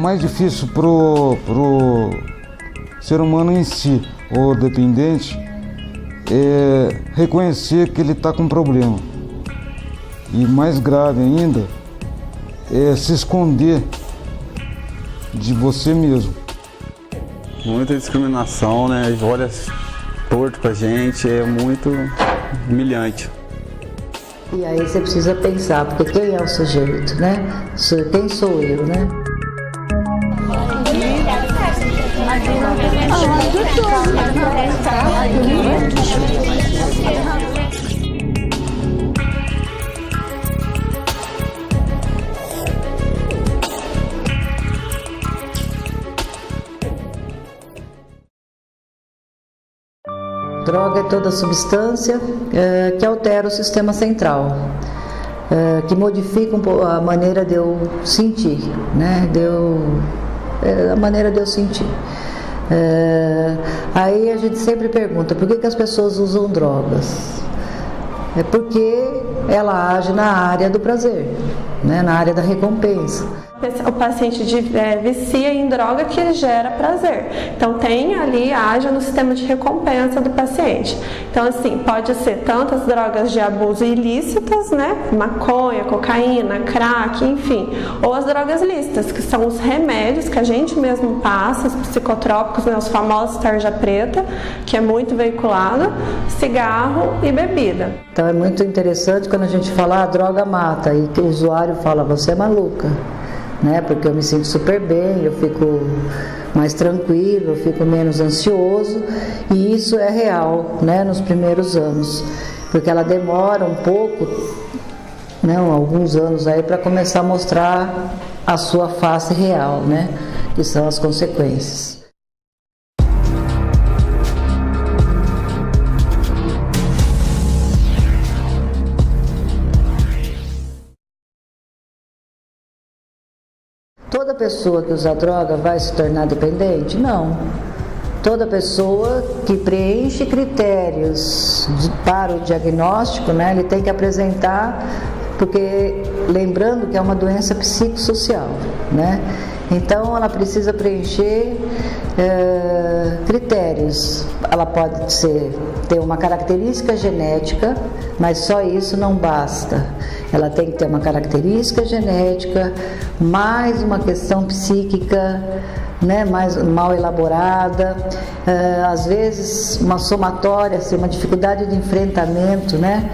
mais difícil pro ser humano em si, ou dependente, é reconhecer que ele está com problema. E mais grave ainda, é se esconder de você mesmo. Muita discriminação, né? Olha torto pra gente, é muito humilhante. E aí você precisa pensar, porque quem é o sujeito, né? Quem sou eu, né? Droga é toda substância que altera o sistema central, que modifica a maneira de eu sentir, né? A maneira de eu sentir. Aí a gente sempre pergunta, por que as pessoas usam drogas? É porque ela age na área do prazer, né? Na área da recompensa. O paciente vicia em droga que gera prazer. Então tem ali, age no sistema de recompensa do paciente. Então assim, pode ser tanto as drogas de abuso ilícitas, né? Maconha, cocaína, crack, enfim. Ou as drogas lícitas, que são os remédios que a gente mesmo passa, os psicotrópicos, né? Os famosos tarja preta, que é muito veiculado, cigarro e bebida. Então é muito interessante quando a gente fala, a droga mata, e que o usuário fala, você é maluca. Né? Porque eu me sinto super bem, eu fico mais tranquilo, eu fico menos ansioso, e isso é real, né? Nos primeiros anos, porque ela demora um pouco, né? Alguns anos aí para começar a mostrar a sua face real, né? Que são as consequências. Toda pessoa que usa droga vai se tornar dependente? Não. Toda pessoa que preenche critérios para o diagnóstico, né, ele tem que apresentar, porque lembrando que é uma doença psicossocial, né? Então ela precisa preencher critérios. Ela pode ter uma característica genética, mas só isso não basta. Ela tem que ter uma característica genética, mais uma questão psíquica, né, mais mal elaborada, às vezes uma somatória, assim, uma dificuldade de enfrentamento, né,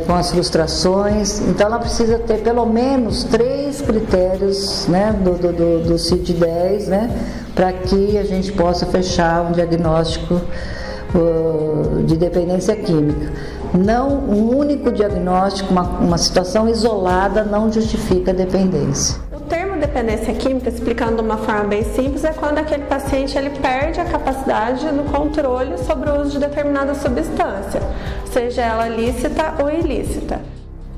com as frustrações. Então ela precisa ter pelo menos 3 critérios, né, do CID-10, né, para que a gente possa fechar um diagnóstico de dependência química. Não, um único diagnóstico, uma situação isolada não justifica a dependência. O termo dependência química, explicando de uma forma bem simples, é quando aquele paciente ele perde a capacidade no controle sobre o uso de determinada substância, seja ela lícita ou ilícita.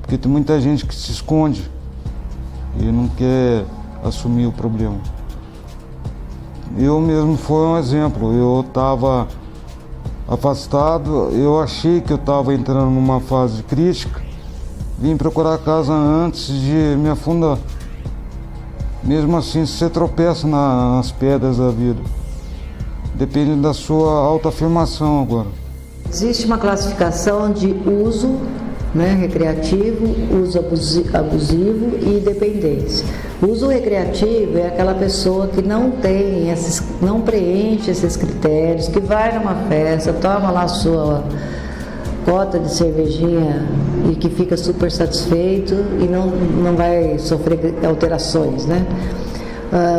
Porque tem muita gente que se esconde e não quer assumir o problema. Eu mesmo foi um exemplo, eu estava afastado, eu achei que eu estava entrando numa fase crítica, vim procurar casa antes de me afundar. Mesmo assim, você tropeça nas pedras da vida. Depende da sua autoafirmação agora. Existe uma classificação de uso, né, recreativo, uso abusivo e dependência. O uso recreativo é aquela pessoa que não preenche esses critérios, que vai numa festa, toma lá a sua cota de cervejinha e que fica super satisfeito e não vai sofrer alterações, né?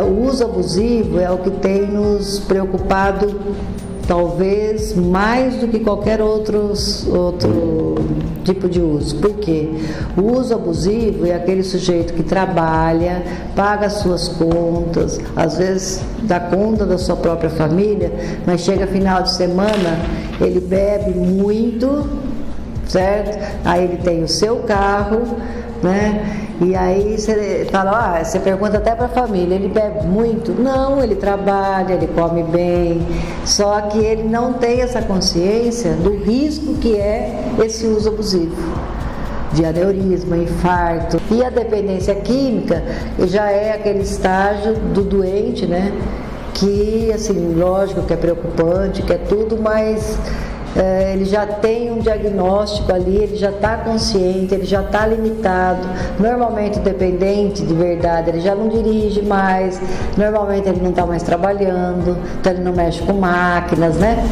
O uso abusivo é o que tem nos preocupado talvez mais do que qualquer outro tipo de uso. Por quê? O uso abusivo é aquele sujeito que trabalha, paga as suas contas, às vezes dá conta da sua própria família, mas chega final de semana, ele bebe muito, certo? Aí ele tem o seu carro, né? E aí você fala, você pergunta até para a família, ele bebe muito? Não, ele trabalha, ele come bem, só que ele não tem essa consciência do risco que é esse uso abusivo. de aneurisma, infarto. E a dependência química já é aquele estágio do doente, né? Que, assim, lógico que é preocupante, que é tudo, mas ele já tem um diagnóstico ali, ele já está consciente, ele já está limitado. Normalmente o dependente de verdade, ele já não dirige mais, normalmente ele não está mais trabalhando, então ele não mexe com máquinas, né?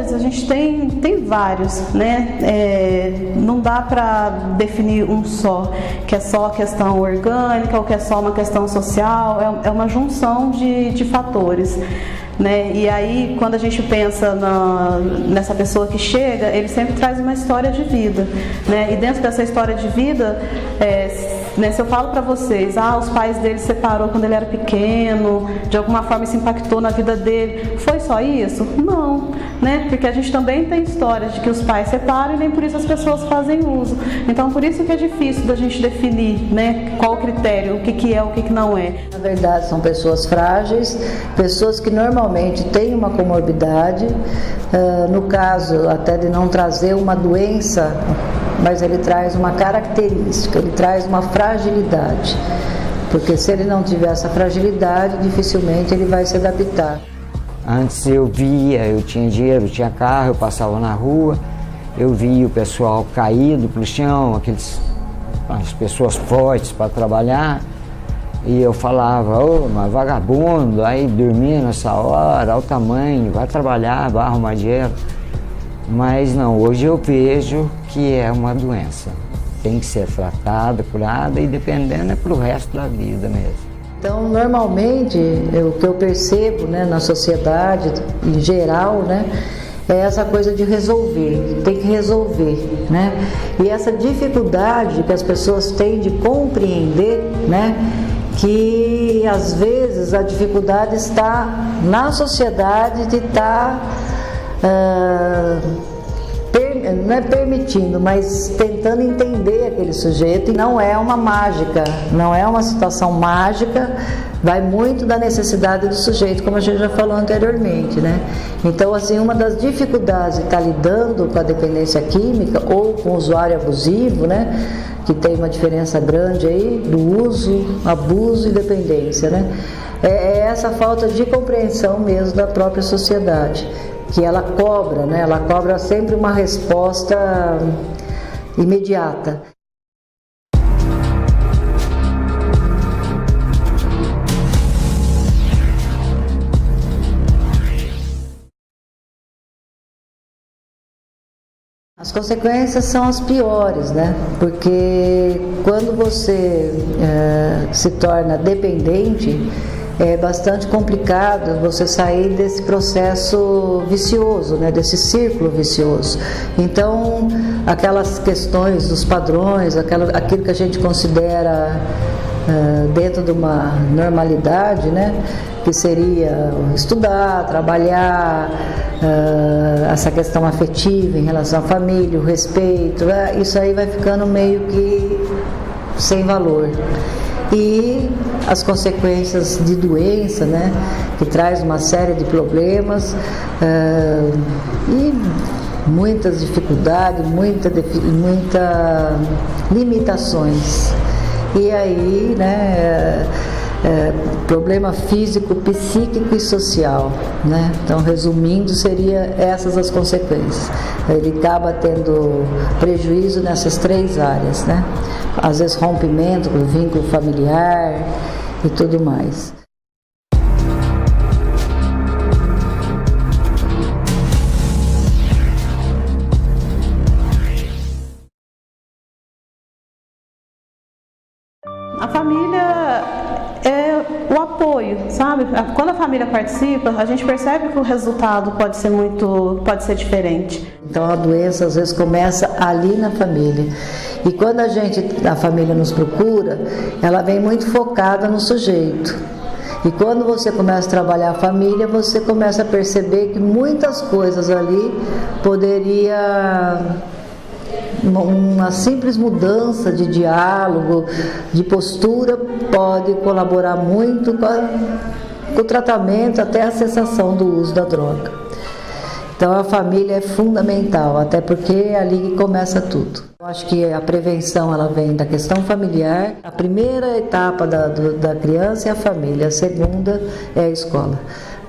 A gente tem vários, né? Não dá para definir um só, que é só a questão orgânica ou que é só uma questão social, é uma junção de fatores. Né? E aí, quando a gente pensa nessa pessoa que chega, ele sempre traz uma história de vida, né? E dentro dessa história de vida, né, se eu falo para vocês, os pais dele se separou quando ele era pequeno, de alguma forma isso impactou na vida dele, foi só isso? Não, né? Porque a gente também tem histórias de que os pais separam e nem por isso as pessoas fazem uso. Então, por isso que é difícil da gente definir, né, qual o critério, o que é, o que não é. Na verdade, são pessoas frágeis, pessoas que normalmente têm uma comorbidade, no caso até de não trazer uma doença, mas ele traz uma característica, ele traz uma fragilidade, porque se ele não tiver essa fragilidade, dificilmente ele vai se adaptar. Antes eu tinha dinheiro, tinha carro, eu passava na rua, eu via o pessoal caído pro chão, as pessoas fortes para trabalhar, e eu falava, mas vagabundo, aí dormia nessa hora, olha o tamanho, vai trabalhar, vai arrumar dinheiro. Mas não, hoje eu vejo que é uma doença, tem que ser tratada, curada e dependendo é para o resto da vida mesmo. Então, normalmente, o que eu percebo, né, na sociedade em geral, né, é essa coisa de resolver, tem que resolver, né? E essa dificuldade que as pessoas têm de compreender, né, que às vezes a dificuldade está na sociedade de estar, não é permitindo, mas tentando entender aquele sujeito, e não é uma mágica, não é uma situação mágica, vai muito da necessidade do sujeito, como a gente já falou anteriormente, né? Então, assim, uma das dificuldades de estar lidando com a dependência química ou com o usuário abusivo, né, que tem uma diferença grande aí do uso, abuso e dependência, né, é essa falta de compreensão mesmo da própria sociedade, que ela cobra, né? Ela cobra sempre uma resposta imediata. As consequências são as piores, né? Porque quando você se torna dependente, é bastante complicado você sair desse processo vicioso, né? Desse círculo vicioso. Então, aquelas questões dos padrões, aquilo que a gente considera dentro de uma normalidade, né? Que seria estudar, trabalhar, essa questão afetiva em relação à família, o respeito, isso aí vai ficando meio que sem valor. E as consequências de doença, né, que traz uma série de problemas e muitas dificuldades, muitas limitações. E aí, né, problema físico, psíquico e social, né? Então, resumindo, seria essas as consequências. Ele acaba tendo prejuízo nessas três áreas, né? Às vezes rompimento do vínculo familiar e tudo mais. A família é o apoio, sabe? Quando a família participa, a gente percebe que o resultado pode ser diferente. Então a doença às vezes começa ali na família. E quando a família nos procura, ela vem muito focada no sujeito. E quando você começa a trabalhar a família, você começa a perceber que muitas coisas ali poderia uma simples mudança de diálogo, de postura, pode colaborar muito com o tratamento, até a cessação do uso da droga. Então a família é fundamental, até porque é ali que começa tudo. Eu acho que a prevenção ela vem da questão familiar. A primeira etapa da criança é a família, a segunda é a escola.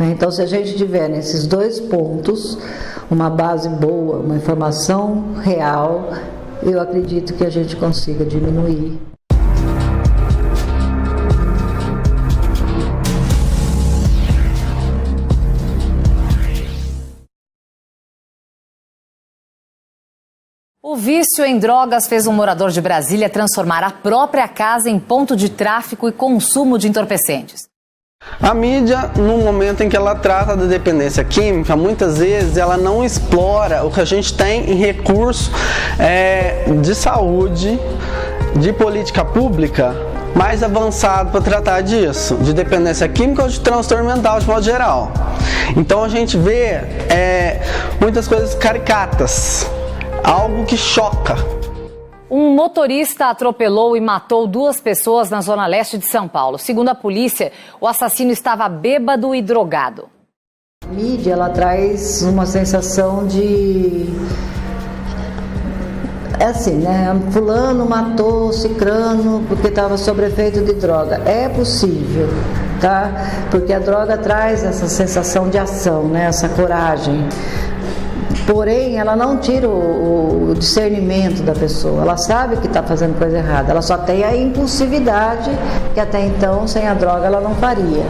Então, se a gente tiver nesses dois pontos uma base boa, uma informação real, eu acredito que a gente consiga diminuir. O vício em drogas fez um morador de Brasília transformar a própria casa em ponto de tráfico e consumo de entorpecentes. A mídia, no momento em que ela trata da dependência química, muitas vezes ela não explora o que a gente tem em recurso de saúde, de política pública mais avançado para tratar disso, de dependência química ou de transtorno mental de modo geral. Então a gente vê muitas coisas caricatas, algo que choca. Um motorista atropelou e matou 2 pessoas na zona leste de São Paulo. Segundo a polícia, o assassino estava bêbado e drogado. A mídia ela traz uma sensação de... É assim, né? Fulano matou cicrano porque estava sob efeito de droga. É possível, tá? Porque a droga traz essa sensação de ação, né? Essa coragem. Porém, ela não tira o discernimento da pessoa. Ela sabe que está fazendo coisa errada. Ela só tem a impulsividade que até então, sem a droga, ela não faria.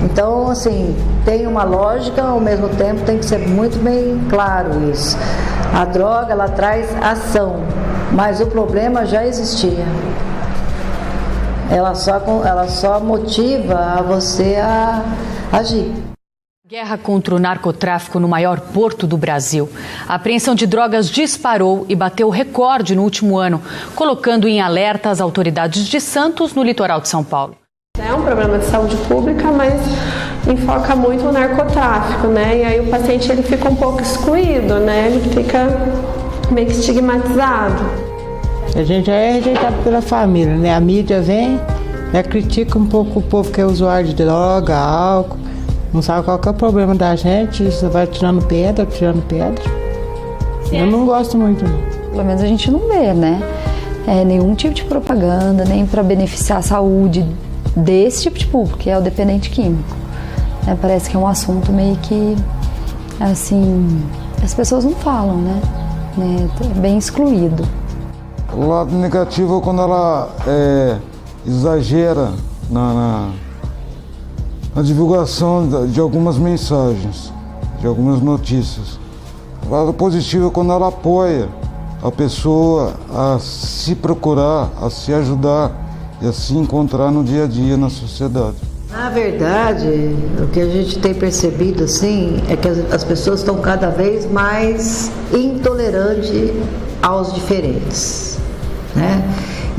Então, assim, tem uma lógica, ao mesmo tempo tem que ser muito bem claro isso. A droga, ela traz ação, mas o problema já existia. Ela só motiva a você a agir. Guerra contra o narcotráfico no maior porto do Brasil. A apreensão de drogas disparou e bateu recorde no último ano, colocando em alerta as autoridades de Santos, no litoral de São Paulo. É um problema de saúde pública, mas enfoca muito o narcotráfico, né? E aí o paciente ele fica um pouco excluído, né? Ele fica meio que estigmatizado. A gente é rejeitado pela família, né? A mídia vem, né, critica um pouco o povo que é usuário de droga, álcool. Não sabe qual que é o problema da gente, você vai tirando pedra. Eu não gosto muito, não. Pelo menos a gente não vê, né? Nenhum tipo de propaganda, nem para beneficiar a saúde desse tipo de público, que é o dependente químico. Parece que é um assunto meio que, assim, as pessoas não falam, né? É bem excluído. O lado negativo é quando ela exagera na divulgação de algumas mensagens, de algumas notícias. O lado positivo é quando ela apoia a pessoa a se procurar, a se ajudar e a se encontrar no dia a dia na sociedade. Na verdade, o que a gente tem percebido assim é que as pessoas estão cada vez mais intolerantes aos diferentes, né?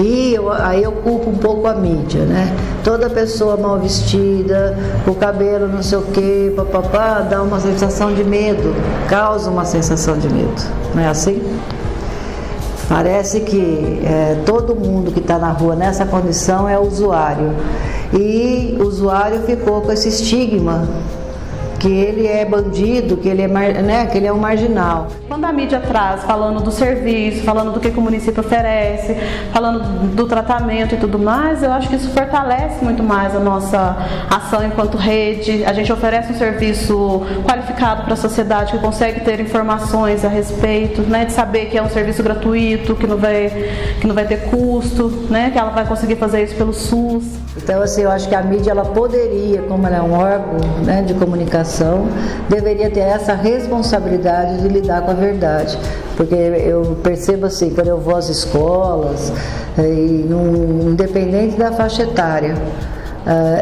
E aí eu culpo um pouco a mídia, né? Toda pessoa mal vestida, com o cabelo não sei o quê, papapá, dá uma sensação de medo, causa uma sensação de medo, não é assim? Parece que todo mundo que está na rua nessa condição é usuário. E o usuário ficou com esse estigma que ele é bandido, que ele é um marginal. Quando a mídia traz, falando do serviço, falando do que o município oferece, falando do tratamento e tudo mais, eu acho que isso fortalece muito mais a nossa ação enquanto rede. A gente oferece um serviço qualificado para a sociedade, que consegue ter informações a respeito, né, de saber que é um serviço gratuito, que não vai ter custo, né, que ela vai conseguir fazer isso pelo SUS. Então, assim, eu acho que a mídia, ela poderia, como ela é um órgão, né, de comunicação, deveria ter essa responsabilidade de lidar com a verdade. Porque eu percebo assim, quando eu vou às escolas, independente da faixa etária,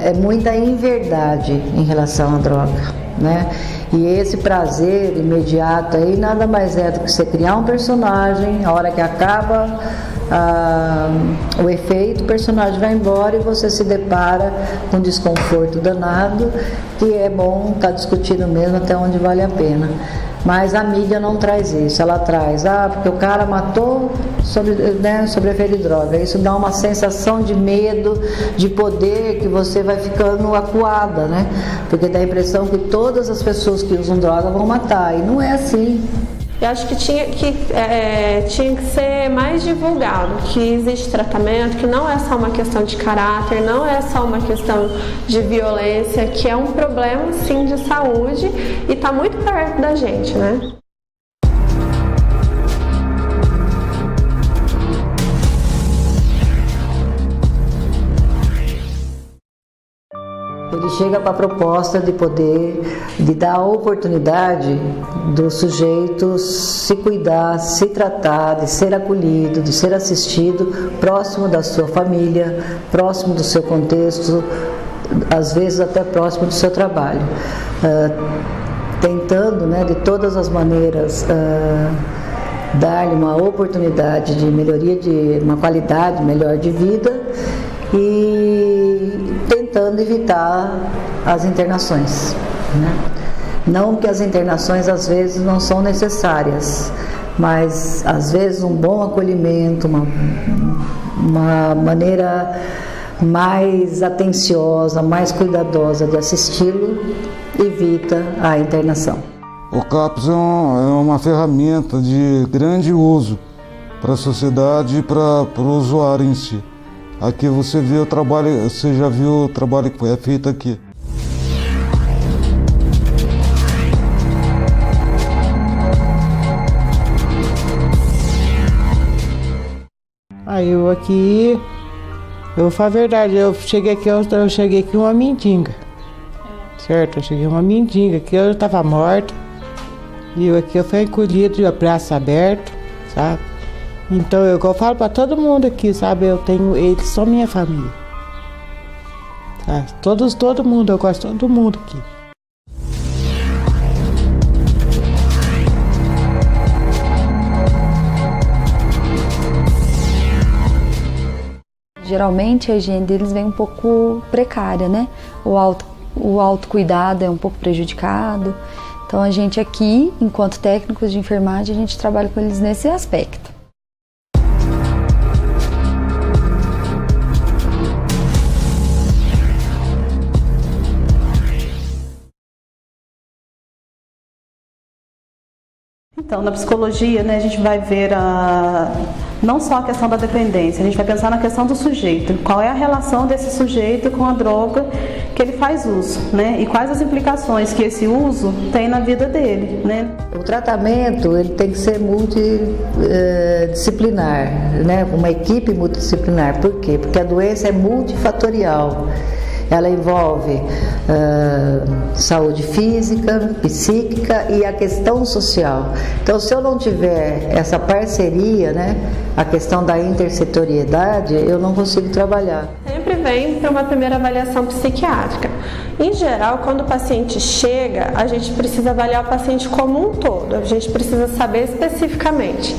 é muita inverdade em relação à droga, né? E esse prazer imediato aí nada mais é do que você criar um personagem, a hora que acaba o efeito, o personagem vai embora e você se depara com um desconforto danado, que é bom estar discutindo mesmo até onde vale a pena. Mas a mídia não traz isso, ela traz, porque o cara matou sobre efeito de droga. Isso dá uma sensação de medo, de poder, que você vai ficando acuada, né? Porque dá a impressão que todas as pessoas que usam droga vão matar, e não é assim. Eu acho que tinha que ser mais divulgado, que existe tratamento, que não é só uma questão de caráter, não é só uma questão de violência, que é um problema sim de saúde e está muito perto da gente, né? Ele chega com a proposta de dar a oportunidade do sujeito se cuidar, se tratar, de ser acolhido, de ser assistido, próximo da sua família, próximo do seu contexto, às vezes até próximo do seu trabalho. Tentando, né, de todas as maneiras, dar-lhe uma oportunidade de melhoria, de uma qualidade melhor de vida, e tentando evitar as internações, né? Não que as internações às vezes não são necessárias, mas às vezes um bom acolhimento, uma maneira mais atenciosa, mais cuidadosa de assisti-lo, evita a internação. O CAPS é uma ferramenta de grande uso para a sociedade e para o usuário em si. Aqui você vê o trabalho, você já viu o trabalho que é feito aqui. Eu vou falar a verdade, eu cheguei aqui uma mendiga, certo? Eu cheguei uma mendiga, que eu estava morta, e eu fui encolhido de braço aberto, sabe? Então, eu falo para todo mundo aqui, sabe? Eles são minha família. Sabe? Todo mundo, eu gosto de todo mundo aqui. Geralmente a higiene deles vem um pouco precária, né? O autocuidado é um pouco prejudicado. Então a gente aqui, enquanto técnicos de enfermagem, a gente trabalha com eles nesse aspecto. Então, na psicologia, né, a gente vai ver não só a questão da dependência, a gente vai pensar na questão do sujeito. Qual é a relação desse sujeito com a droga que ele faz uso, né? E quais as implicações que esse uso tem na vida dele, né? O tratamento ele tem que ser multidisciplinar, né? Uma equipe multidisciplinar. Por quê? Porque a doença é multifatorial. Ela envolve saúde física, psíquica e a questão social. Então, se eu não tiver essa parceria, né, a questão da intersetoriedade, eu não consigo trabalhar. Sempre vem para uma primeira avaliação psiquiátrica. Em geral, quando o paciente chega, a gente precisa avaliar o paciente como um todo. A gente precisa saber especificamente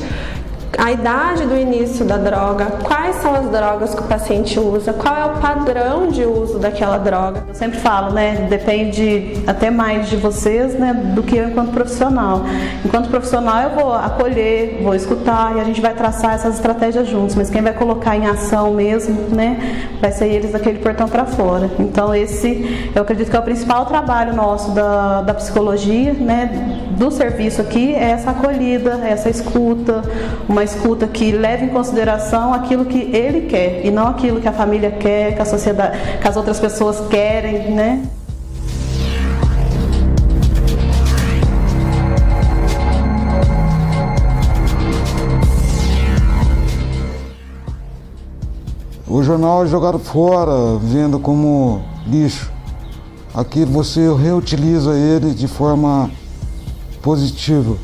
a idade do início da droga, quais são as drogas que o paciente usa, qual é o padrão de uso daquela droga. Eu sempre falo, né, depende até mais de vocês, né, do que eu enquanto profissional. Enquanto profissional eu vou acolher, vou escutar e a gente vai traçar essas estratégias juntos, mas quem vai colocar em ação mesmo, né, vai ser eles daquele portão para fora. Então esse, eu acredito que é o principal trabalho nosso da psicologia, né, do serviço aqui, é essa acolhida, essa escuta, uma escuta que leve em consideração aquilo que ele quer e não aquilo que a família quer, que a sociedade, que as outras pessoas querem, né? O jornal é jogado fora, vendo como lixo. Aqui você reutiliza ele de forma positiva.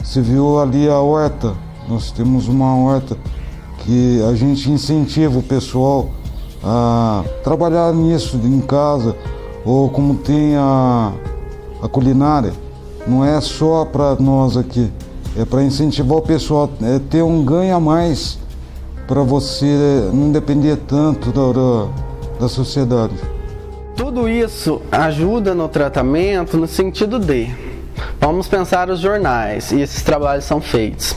Você viu ali a horta. Nós temos uma horta que a gente incentiva o pessoal a trabalhar nisso em casa, ou como tem a culinária, não é só para nós aqui, é para incentivar o pessoal, é ter um ganho a mais para você não depender tanto da sociedade. Tudo isso ajuda no tratamento no sentido de Vamos pensar os jornais, e esses trabalhos são feitos.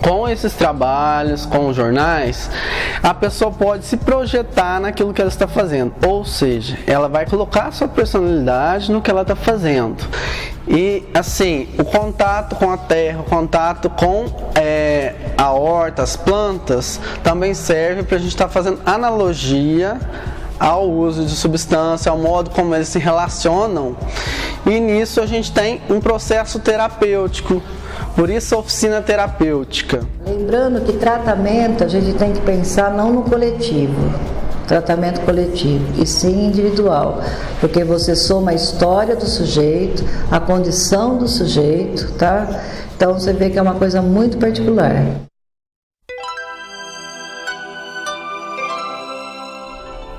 Com esses trabalhos, com os jornais, a pessoa pode se projetar naquilo que ela está fazendo, ou seja, ela vai colocar a sua personalidade no que ela está fazendo. E assim, o contato com a terra, o contato com a horta, as plantas, também serve para a gente estar fazendo analogia ao uso de substância, ao modo como eles se relacionam. E nisso a gente tem um processo terapêutico. Por isso a oficina terapêutica. Lembrando que tratamento a gente tem que pensar não no coletivo, tratamento coletivo, e sim individual, porque você soma a história do sujeito, a condição do sujeito, tá? Então você vê que é uma coisa muito particular.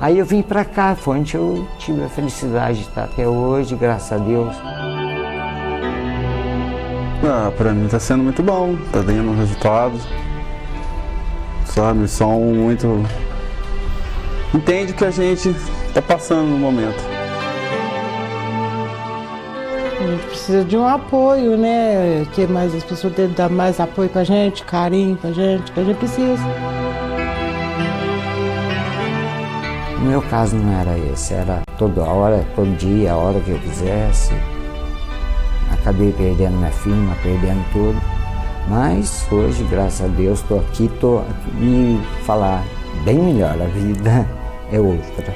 Aí eu vim pra cá, foi onde eu tive a felicidade de estar até hoje, graças a Deus. Para mim está sendo muito bom, está dando resultados, sabe? São muito... Entende o que a gente está passando no momento. A gente precisa de um apoio, né? Que mais as pessoas têm que dar mais apoio pra gente, carinho pra gente, que a gente precisa. No meu caso não era esse, era toda hora, todo dia, a hora que eu quisesse. Acabei perdendo minha firma, perdendo tudo, mas hoje, graças a Deus, estou aqui, me falar bem melhor, a vida é outra.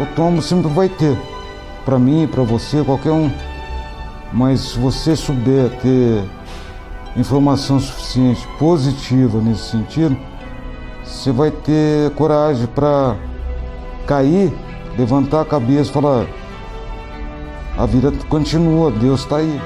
O tombo sempre vai ter, para mim, para você, qualquer um, mas se você souber ter informação suficiente, positiva nesse sentido, você vai ter coragem para cair, levantar a cabeça e falar: a vida continua, Deus está aí.